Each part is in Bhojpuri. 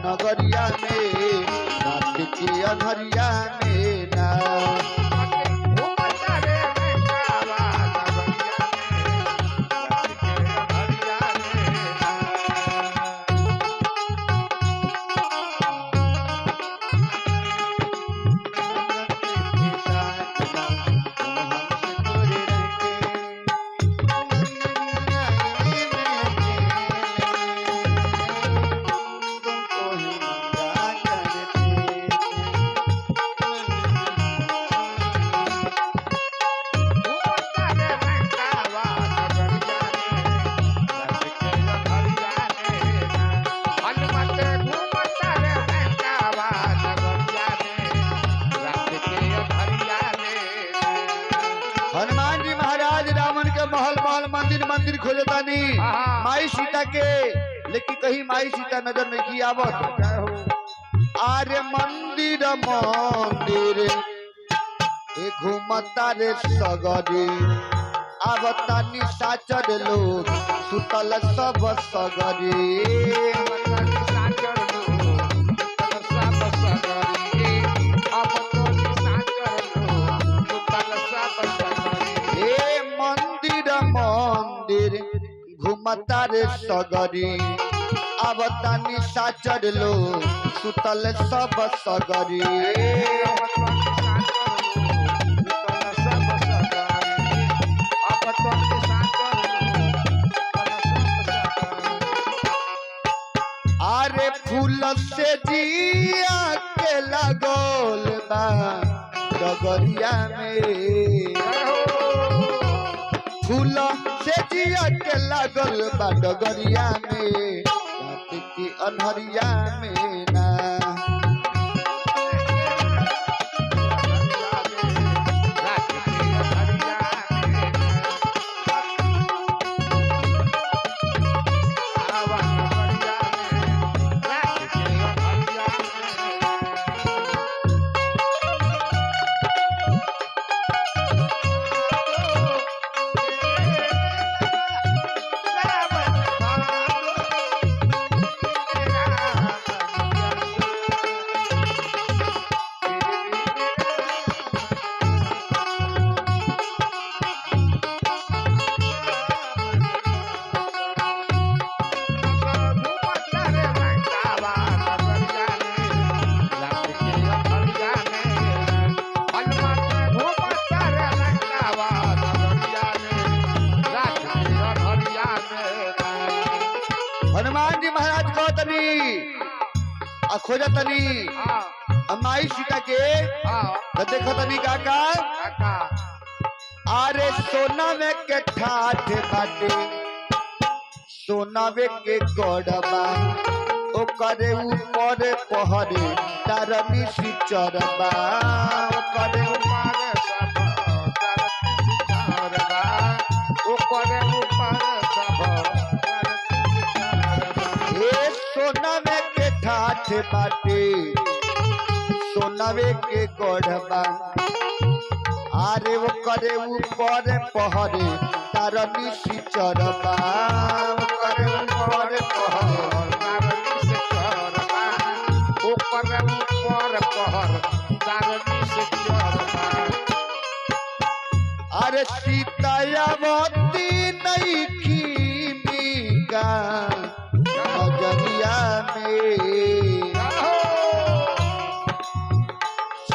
नगरिया में रात के अनहरिया में ना हनुमान जी महाराज रावण के महल महल मंदिर मंदिर खोजतानी माई सीता के, लेकिन कहीं माई सीता नजर नहीं आवत। आरे मंदिर मंदिर घूमता रे सगरी आवतानी साचर लोग सुतल सब सगरी मंदिर घूमता रे सगरी आवतानी साचर लो सुतल सब सगरी आरे फूल से जिया के लगोल बा डगरिया में फूल से जिया के लागल बा डगरिया में रात की अनहरिया में ना हनुमान जी महाराज कहतनी खोजतनी माई सीता के देखतनी काका आरे सोनावे के ठाठ बाटे सोनावे के गड़बा ओकरे ऊपर पहरे तारनी सी चरबा ओकरे ऊपर सोनावे के ठाठ बाटे सोनावे के गढ़बा आरे वो करे ऊपर पहरे तारनी सी चरबा करे ऊपर पहर तारनी से चरबा ऊपर पहर तारनी से चरबा अरे सीतायावती नहीं कीनिका नजरिया में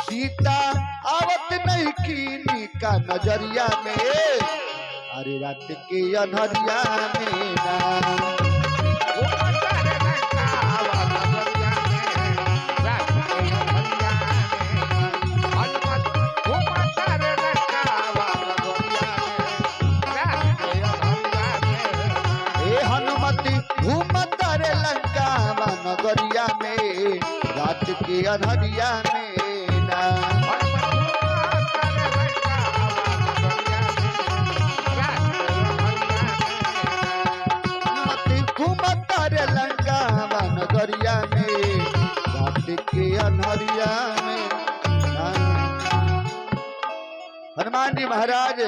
सीता आवत नहीं कीनी का नजरिया में अरे रात के अनहरिया में ना घूमता रे लंका नगरिया में रात के अनहरिया में ना घूमता रे लंका नगरिया में रात के अनहरिया में ना। हनुमान जी महाराज